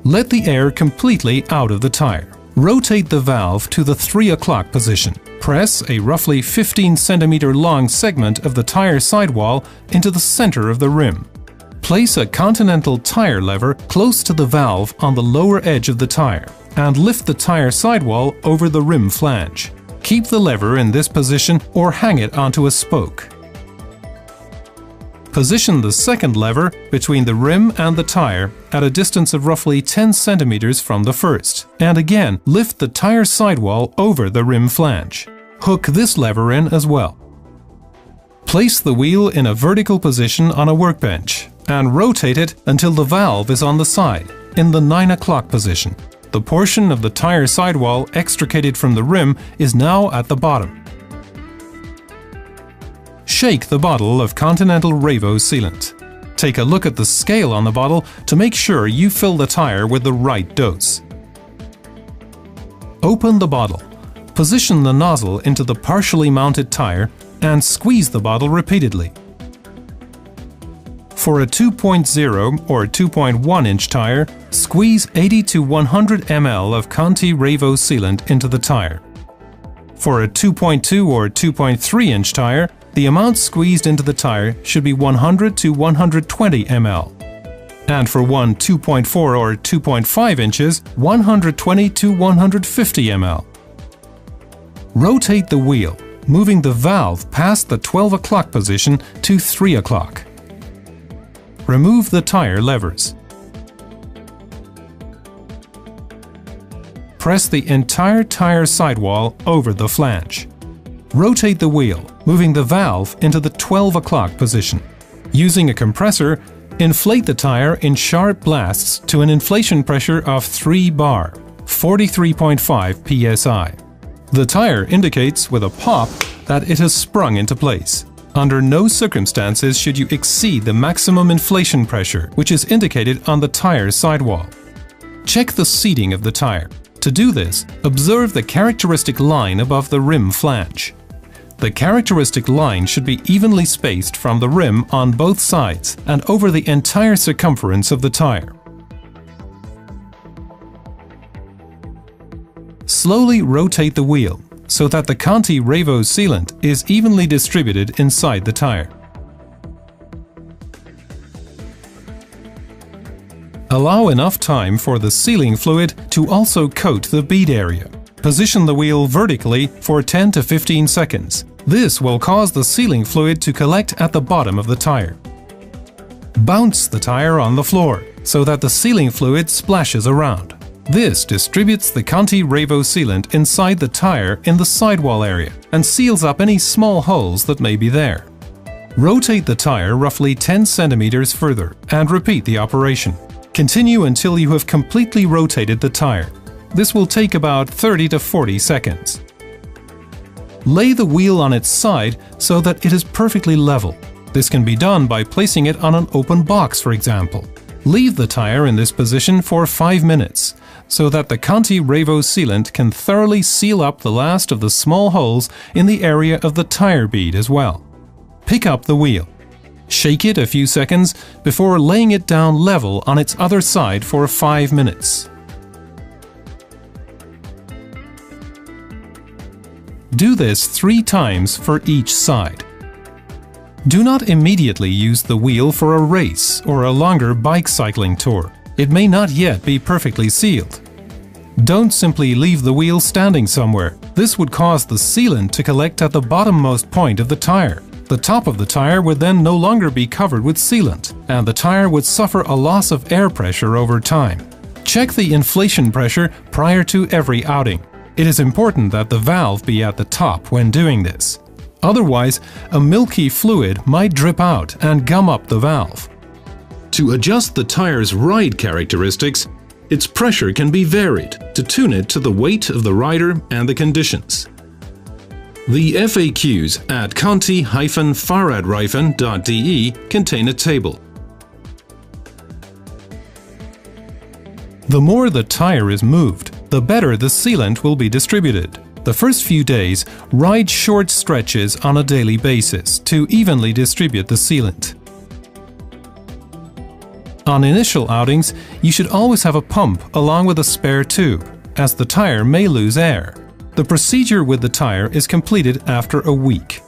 Let the air completely out of the tire. Rotate the valve to the 3 o'clock position. Press a roughly 15 cm long segment of the tire sidewall into the center of the rim. Place a Continental tire lever close to the valve on the lower edge of the tire and lift the tire sidewall over the rim flange. Keep the lever in this position or hang it onto a spoke. Position the second lever between the rim and the tire at a distance of roughly 10 cm from the first, and again lift the tire sidewall over the rim flange. Hook this lever in as well. Place the wheel in a vertical position on a workbench and rotate it until the valve is on the side, in the 9 o'clock position. The portion of the tire sidewall extricated from the rim is now at the bottom. Shake the bottle of Continental Revo sealant. Take a look at the scale on the bottle to make sure you fill the tire with the right dose. Open the bottle. Position the nozzle into the partially mounted tire and squeeze the bottle repeatedly. For a 2.0 or 2.1 inch tire, squeeze 80 to 100 ml of Conti Revo sealant into the tire. For a 2.2 or 2.3 inch tire, the amount squeezed into the tire should be 100 to 120 ml. And for one 2.4 or 2.5 inches, 120 to 150 ml. Rotate the wheel, moving the valve past the 12 o'clock position to 3 o'clock. Remove the tire levers. Press the entire tire sidewall over the flange. Rotate the wheel, moving the valve into the 12 o'clock position. Using a compressor, inflate the tire in sharp blasts to an inflation pressure of 3 bar, 43.5 psi. The tire indicates with a pop that it has sprung into place. Under no circumstances should you exceed the maximum inflation pressure, which is indicated on the tire sidewall. Check the seating of the tire. To do this, observe the characteristic line above the rim flange. The characteristic line should be evenly spaced from the rim on both sides and over the entire circumference of the tire. Slowly rotate the wheel so that the Conti Revo sealant is evenly distributed inside the tire. Allow enough time for the sealing fluid to also coat the bead area. Position the wheel vertically for 10 to 15 seconds. This will cause the sealing fluid to collect at the bottom of the tire. Bounce the tire on the floor so that the sealing fluid splashes around. This distributes the Conti Revo sealant inside the tire in the sidewall area and seals up any small holes that may be there. Rotate the tire roughly 10 centimeters further and repeat the operation. Continue until you have completely rotated the tire. This will take about 30 to 40 seconds. Lay the wheel on its side so that it is perfectly level. This can be done by placing it on an open box, for example. Leave the tire in this position for 5 minutes so that the Conti Revo sealant can thoroughly seal up the last of the small holes in the area of the tire bead as well. Pick up the wheel. Shake it a few seconds before laying it down level on its other side for 5 minutes. Do this 3 times for each side. Do not immediately use the wheel for a race or a longer bike cycling tour. It may not yet be perfectly sealed. Don't simply leave the wheel standing somewhere. This would cause the sealant to collect at the bottommost point of the tire. The top of the tire would then no longer be covered with sealant, and the tire would suffer a loss of air pressure over time. Check the inflation pressure prior to every outing. It is important that the valve be at the top when doing this. Otherwise, a milky fluid might drip out and gum up the valve. To adjust the tire's ride characteristics, its pressure can be varied to tune it to the weight of the rider and the conditions. The FAQs at conti-fahrradreifen.de contain a table. The more the tire is moved, the better the sealant will be distributed. The first few days, ride short stretches on a daily basis to evenly distribute the sealant. On initial outings, you should always have a pump along with a spare tube, as the tire may lose air. The procedure with the tire is completed after a week.